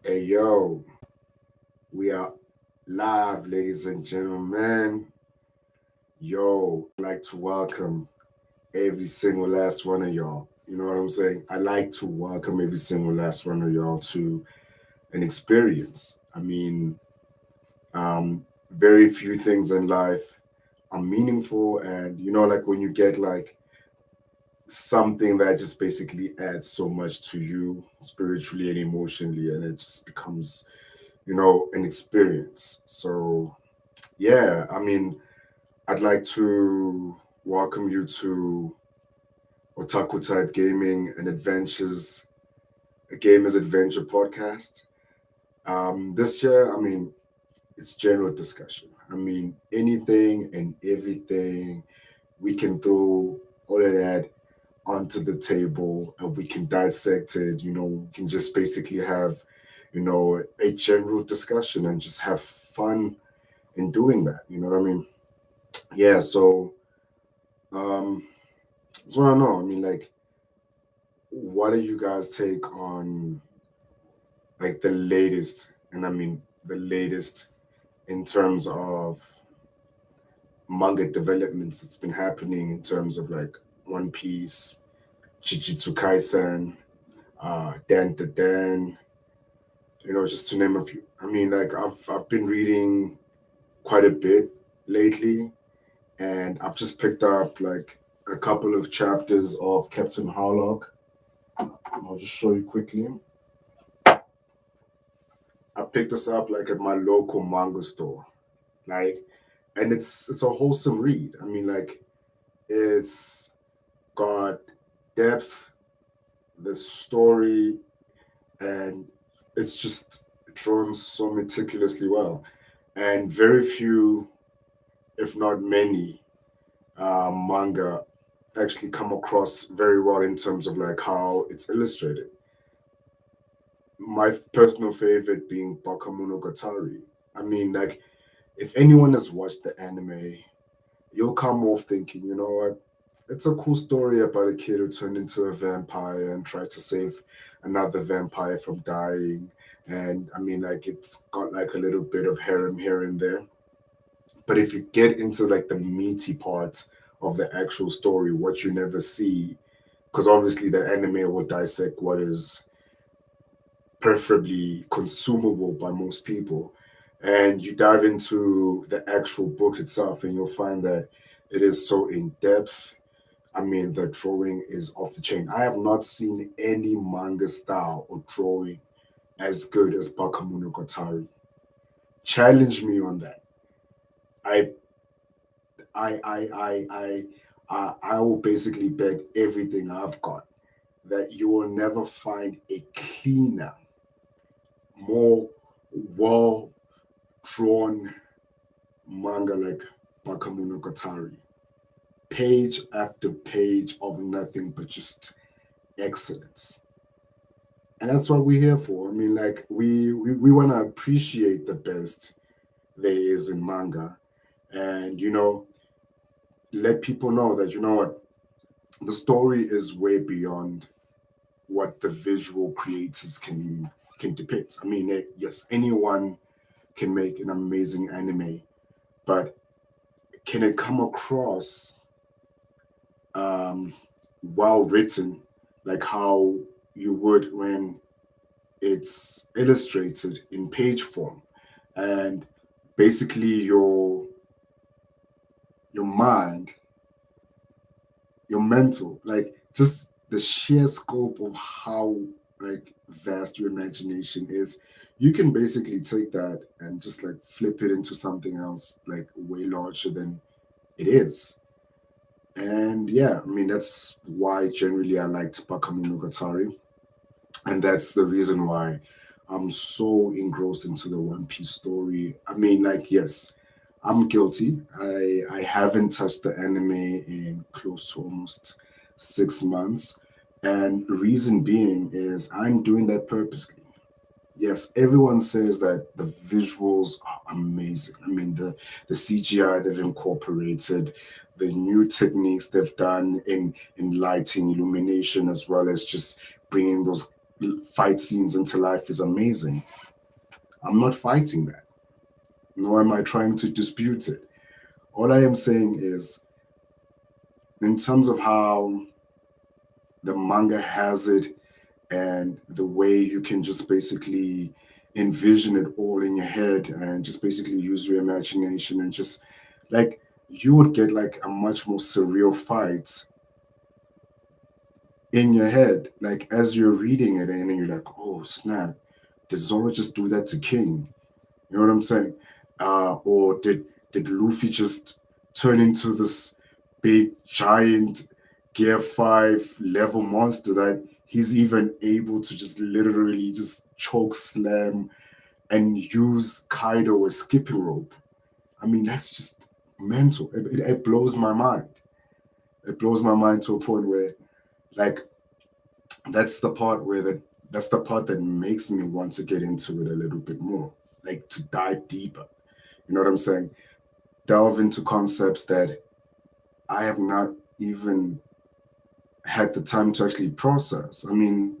Hey yo, we are live, ladies and gentlemen. Yo, I'd like to welcome every single last one of y'all. You know what I'm saying? I like to welcome every single last one of y'all to an experience. Very few things in life are meaningful, and like when you get like something that just basically adds so much to you spiritually and emotionally, and it just becomes an experience. So yeah, I'd like to welcome you to Otaku Type Gaming and Adventures, a Gamer's Adventure podcast. This year, it's general discussion. Anything and everything, we can throw all of that onto the table and we can dissect it. We can just basically have, a general discussion and just have fun in doing that. You know what I mean? Yeah, so um that's what I know. Like, what do you guys take on like the latest, and the latest in terms of manga developments that's been happening in terms of like One Piece, Jujutsu Kaisen, Dan to Dan, just to name a few. Like I've been reading quite a bit lately, and I've just picked up like a couple of chapters of Captain Harlock. I'll just show you quickly. I picked this up like at my local manga store, like, and it's a wholesome read. Like, it's got depth, the story, and it's just drawn so meticulously well. And very few, if not many, manga actually come across very well in terms of like how it's illustrated. My personal favorite being Bakamonogatari. Like, if anyone has watched the anime, you'll come off thinking, you know what, it's a cool story about a kid who turned into a vampire and tried to save another vampire from dying. And like, it's got like a little bit of harem here and there. But if you get into like the meaty parts of the actual story, what you never see, because obviously the anime will dissect what is preferably consumable by most people. And you dive into the actual book itself, and you'll find that it is so in depth. The drawing is off the chain. I have not seen any manga style or drawing as good as Bakamonogatari. Challenge me on that. I, I will basically bet everything I've got that you will never find a cleaner, more well drawn manga like Bakamonogatari. Page after page of nothing but just excellence. And that's what we're here for. Like, we want to appreciate the best there is in manga, and let people know that, what, the story is way beyond what the visual creators can depict. Yes, anyone can make an amazing anime, but can it come across um, well written, like how you would when it's illustrated in page form, and basically your mind, your mental, like, just the sheer scope of how like vast your imagination is. You can basically take that and just like flip it into something else like way larger than it is. And yeah, that's why generally I liked Bakamonogatari. And that's the reason why I'm so engrossed into the One Piece story. Like, yes, I'm guilty. I haven't touched the anime in close to almost 6 months. And reason being is I'm doing that purposely. Yes, everyone says that the visuals are amazing. The CGI they've incorporated, the new techniques they've done in lighting, illumination, as well as just bringing those fight scenes into life is amazing. I'm not fighting that, nor am I trying to dispute it. All I am saying is, in terms of how the manga has it and the way you can just basically envision it all in your head and just basically use your imagination and just like you would get like a much more surreal fight in your head, like as you're reading it and you're like, oh snap, did Zoro just do that to King? You know what I'm saying? Or did Luffy just turn into this big giant Gear 5 level monster that he's even able to just literally just choke slam and use Kaido as skipping rope? I mean, that's just mental. It blows my mind. It blows my mind to a point where, like, that's the part where that's the part that makes me want to get into it a little bit more, like to dive deeper. You know what I'm saying? Delve into concepts that I have not even had the time to actually process. I mean,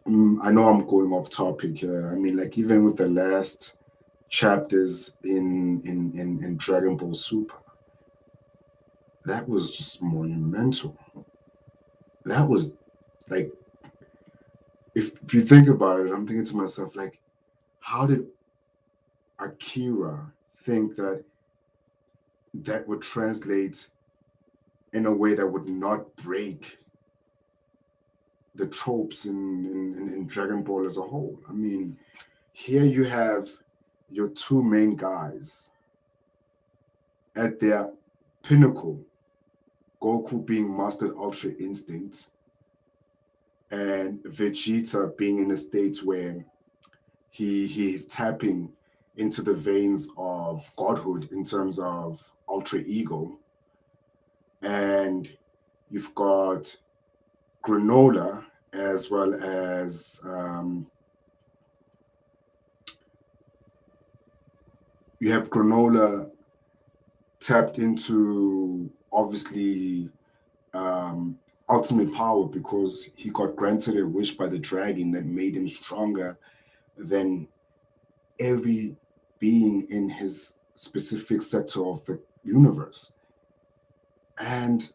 I know I'm going off topic here. I mean, like even with the last chapters in Dragon Ball Super, that was just monumental. That was like, if you think about it, I'm thinking to myself, like, how did Akira think that that would translate in a way that would not break the tropes in Dragon Ball as a whole? I mean, here you have your two main guys at their pinnacle, Goku being mastered Ultra Instinct, and Vegeta being in a state where he is tapping into the veins of godhood in terms of ultra ego. And you've got Granola as well as you have Granola tapped into obviously ultimate power because he got granted a wish by the dragon that made him stronger than every being in his specific sector of the universe. And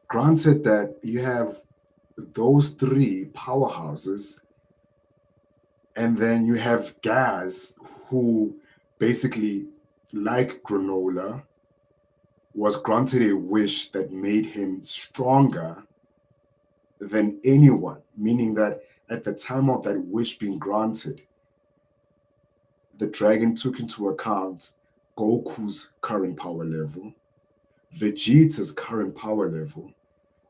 granted that you have those three powerhouses, and then you have Gaz, who basically, like Granola, was granted a wish that made him stronger than anyone, meaning that at the time of that wish being granted, the dragon took into account Goku's current power level, Vegeta's current power level,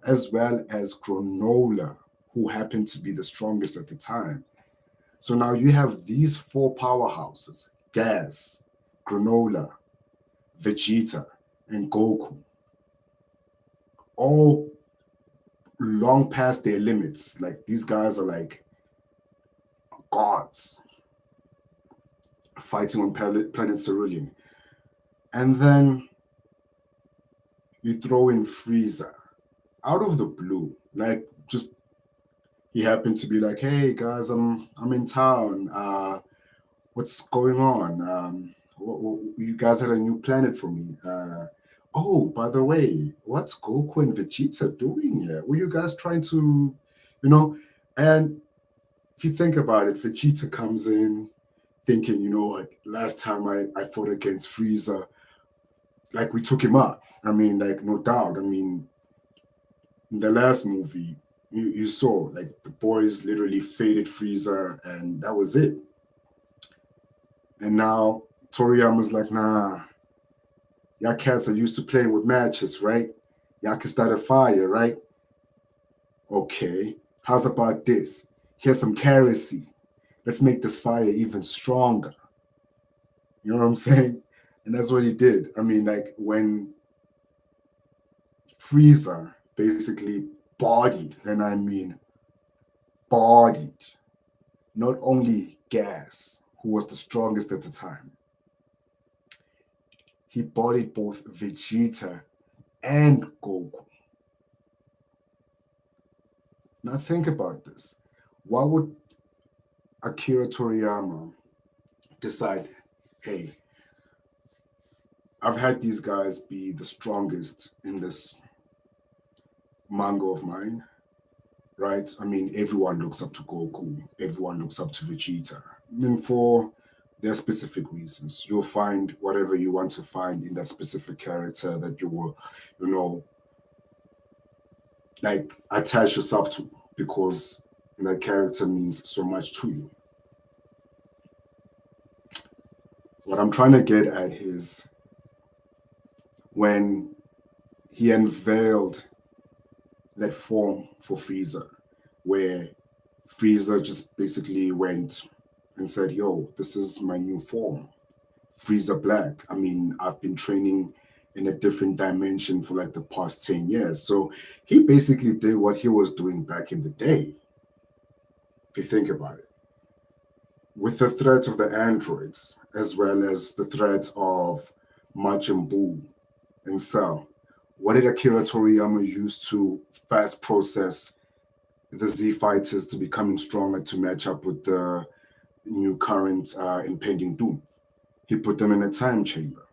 as well as Granola, who happened to be the strongest at the time. So now you have these four powerhouses, Gas, Granola, Vegeta, and Goku, all long past their limits. Like these guys are like gods fighting on planet Cerulean. And then you throw in Frieza out of the blue, like just he happened to be like, "Hey guys, I'm in town. What's going on? You guys had a new planet for me. Oh, by the way, what's Goku and Vegeta doing here? Were you guys trying to, you know?" And if you think about it, Vegeta comes in thinking, you know what, last time I fought against Frieza, like we took him out. I mean, like no doubt. I mean, in the last movie, you saw like the boys literally faded Frieza, and that was it. And now Toriyama's like, nah, y'all cats are used to playing with matches, right? Y'all can start a fire, right? Okay, how's about this? Here's some kerosene. Let's make this fire even stronger. You know what I'm saying? And that's what he did. I mean, like when Frieza basically bodied, and I mean bodied, not only Gas, who was the strongest at the time, he bodied both Vegeta and Goku. Now think about this. Why would Akira Toriyama decide, hey, I've had these guys be the strongest in this manga of mine, right? I mean, everyone looks up to Goku, everyone looks up to Vegeta. I mean, for their specific reasons. You'll find whatever you want to find in that specific character that you will, you know, like attach yourself to because that character means so much to you. What I'm trying to get at is when he unveiled that form for Frieza, where Frieza just basically went and said, yo, this is my new form. Frieza Black. I mean, I've been training in a different dimension for like the past 10 years. So he basically did what he was doing back in the day, if you think about it. With the threat of the androids, as well as the threat of Majin Buu and Cell, what did Akira Toriyama use to fast process the Z fighters to becoming stronger to match up with the new current impending doom? He put them in a time chamber.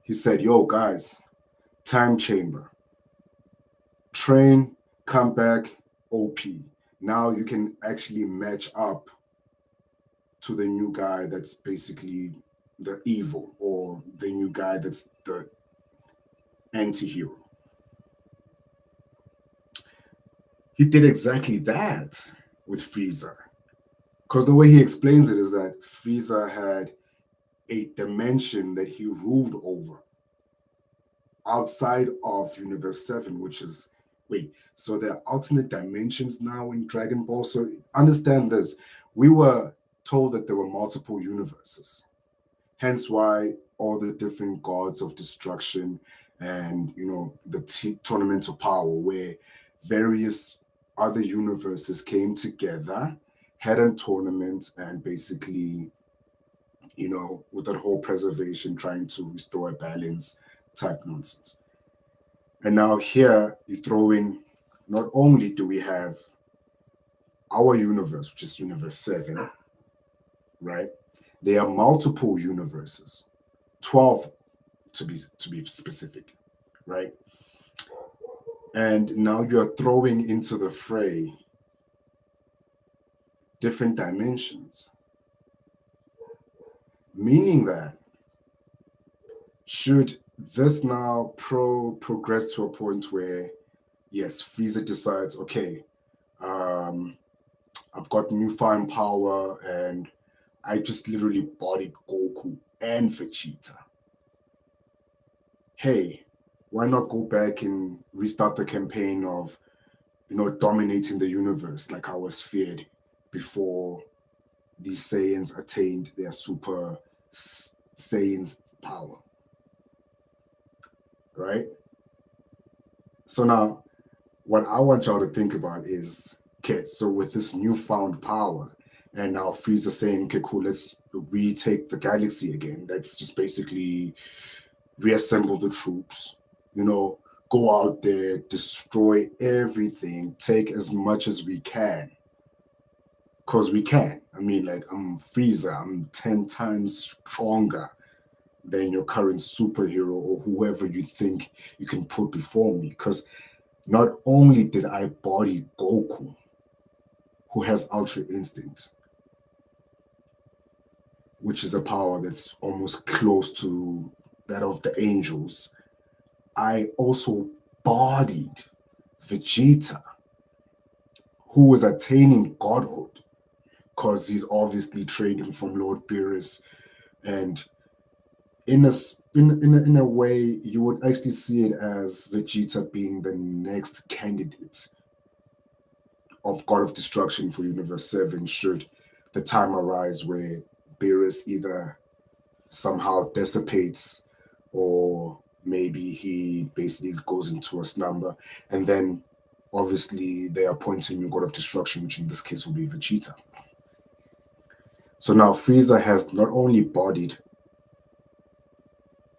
He said, yo, guys, time chamber, train, come back, OP. Now you can actually match up to the new guy that's basically the evil or the new guy that's the anti-hero. He did exactly that with Frieza. Because the way he explains it is that Frieza had a dimension that he ruled over outside of Universe 7, which is, wait, so there are alternate dimensions now in Dragon Ball. So understand this. We were told that there were multiple universes. Hence why all the different gods of destruction and, the tournament of power, where various other universes came together, had a tournament, and basically, with that whole preservation, trying to restore a balance type nonsense. And now here you throw in, not only do we have our universe, which is Universe 7, right? There are multiple universes, 12 to be specific, right? And now you're throwing into the fray different dimensions, meaning that should this now progress to a point where, yes, Frieza decides, okay, I've got newfound power and I just literally bodied Goku and Vegeta. Hey, why not go back and restart the campaign of, dominating the universe like I was feared before these Saiyans attained their super Saiyans power, right? So now, what I want y'all to think about is, okay, so with this newfound power, and now Frieza saying, okay, cool, let's retake the galaxy again. Let's just basically reassemble the troops, go out there, destroy everything, take as much as we can. Because we can. I mean, like, I'm Frieza, I'm 10 times stronger than your current superhero or whoever you think you can put before me. Because not only did I body Goku, who has Ultra Instinct, which is a power that's almost close to that of the angels, I also bodied Vegeta, who was attaining godhood, because he's obviously training from Lord Beerus. And in a way, you would actually see it as Vegeta being the next candidate of God of Destruction for Universe 7, should the time arise where Beerus either somehow dissipates or maybe he basically goes into a slumber. And then obviously they appoint a new God of Destruction, which in this case will be Vegeta. So now Frieza has not only bodied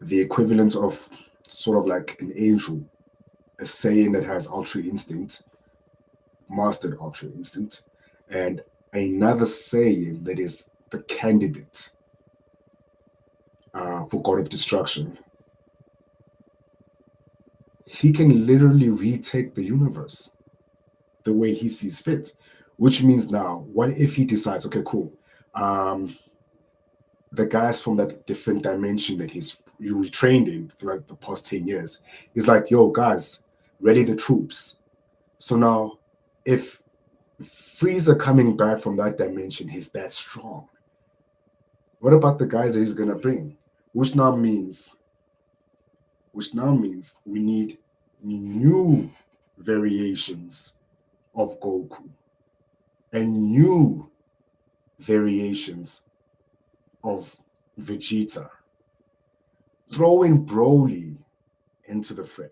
the equivalent of sort of like an angel, a Saiyan that has Ultra Instinct, mastered Ultra Instinct, and another Saiyan that is the candidate for God of Destruction, he can literally retake the universe the way he sees fit. Which means now, what if he decides, okay, cool, um, the guys from that different dimension that he was trained in for like the past 10 years, he's like, yo, guys, ready the troops. So now, if Frieza coming back from that dimension, he's that strong. What about the guys that he's gonna bring? Which now means, which now means we need new variations of Goku and new variations of Vegeta. Throw in Broly into the fray.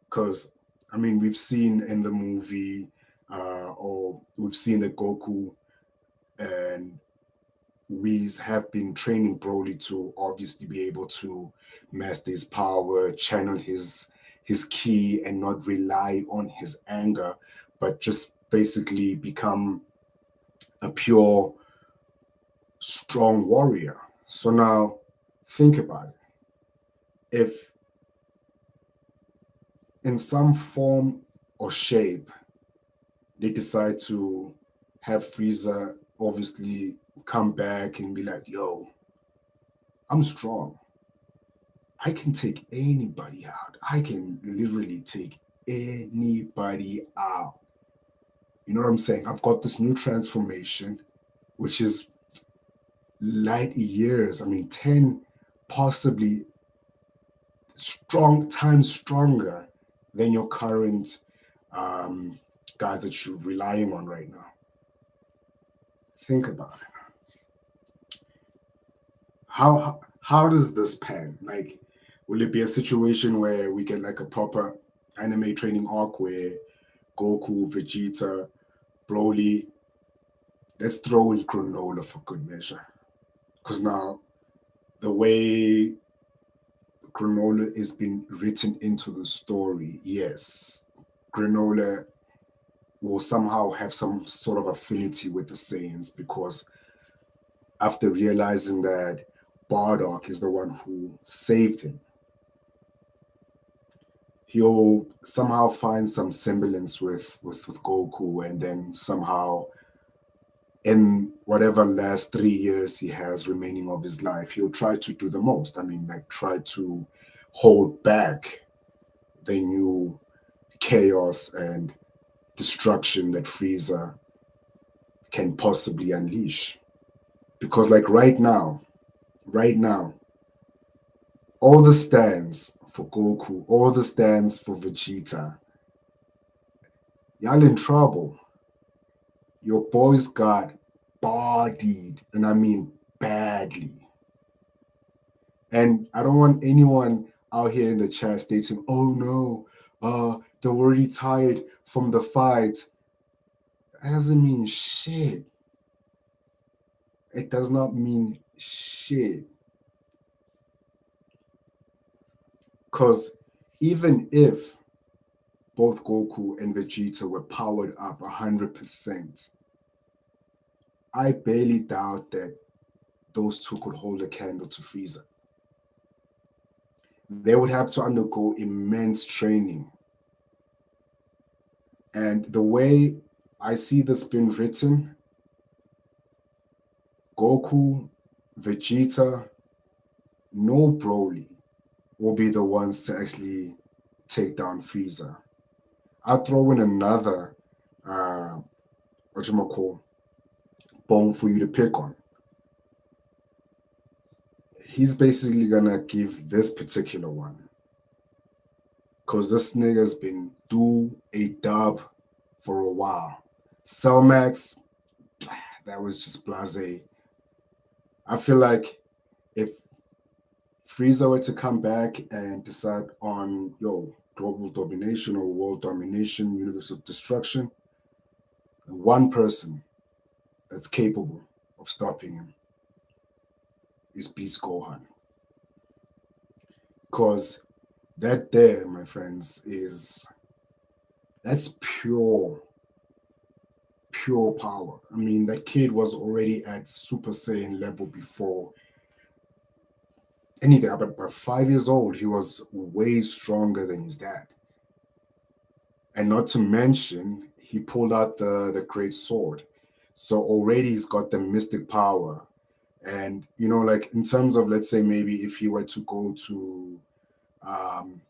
Because, I mean, we've seen in the movie, or we've seen that Goku and Whis have been training Broly to obviously be able to master his power, channel his ki, and not rely on his anger, but just basically become a pure, strong warrior. So now, think about it. If in some form or shape they decide to have Frieza obviously come back and be like, yo, I'm strong. I can take anybody out. I can literally take anybody out. You know what I'm saying? I've got this new transformation, which is light years. I mean, 10 possibly strong times stronger than your current guys that you're relying on right now. Think about it. How does this pan? Like, will it be a situation where we get like a proper anime training arc where Goku, Vegeta, Broly, let's throw in Granola for good measure. Because now the way Granola is being written into the story, yes, Granola will somehow have some sort of affinity with the Saiyans because after realizing that Bardock is the one who saved him, he'll somehow find some semblance with Goku, and then somehow in whatever last 3 years he has remaining of his life, he'll try to do the most. I mean, like try to hold back the new chaos and destruction that Frieza can possibly unleash. Because like right now, all the stands for Goku, all the stands for Vegeta, y'all in trouble. Your boys got bodied, and I mean badly. And I don't want anyone out here in the chat stating, oh no, they're already tired from the fight. That doesn't mean shit. It does not mean shit. Because even if both Goku and Vegeta were powered up 100%, I barely doubt that those two could hold a candle to Frieza. They would have to undergo immense training. And the way I see this being written, Goku, Vegeta, no Broly will be the ones to actually take down Frieza. I'll throw in another, bone for you to pick on. He's basically gonna give this particular one. Because this nigga's been do a dub for a while. Cellmax, that was just blase. I feel like if Frieza were to come back and decide on, global domination or world domination, universal destruction, one person that's capable of stopping him is Beast Gohan. Because that there, my friends, that's pure pure power. I mean, that kid was already at Super Saiyan level before anything. But by 5 years old, he was way stronger than his dad. And not to mention, he pulled out the great sword. So already he's got the mystic power. And like in terms of, let's say, maybe if he were to go to um,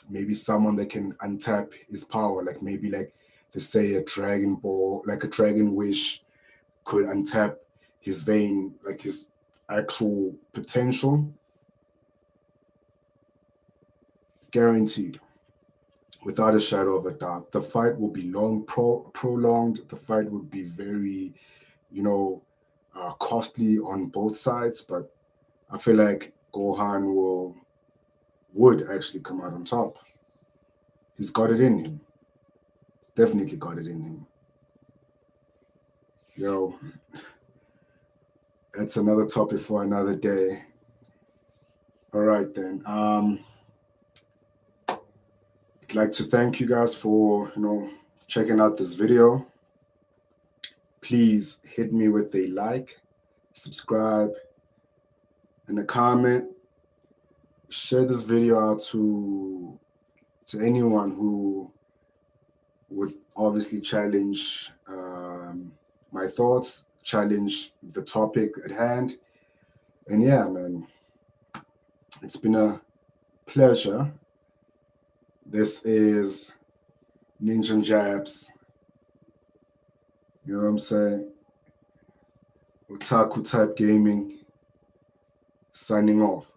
maybe someone that can untap his power, like maybe like let's say a Dragon Ball, like a Dragon Wish could untap his vein, like his actual potential, guaranteed, without a shadow of a doubt. The fight will be prolonged. The fight would be very, you know, costly on both sides. But I feel like Gohan would actually come out on top. He's got it in him. He's definitely got it in him. Yo, that's another topic for another day. All right then. I'd like to thank you guys for checking out this video. Please hit me with a like, subscribe, and a comment. Share this video out to anyone who would obviously challenge my thoughts, challenge the topic at hand. And yeah, man, it's been a pleasure. This is Ninja and Jabs. You know what I'm saying? Otaku type gaming. Signing off.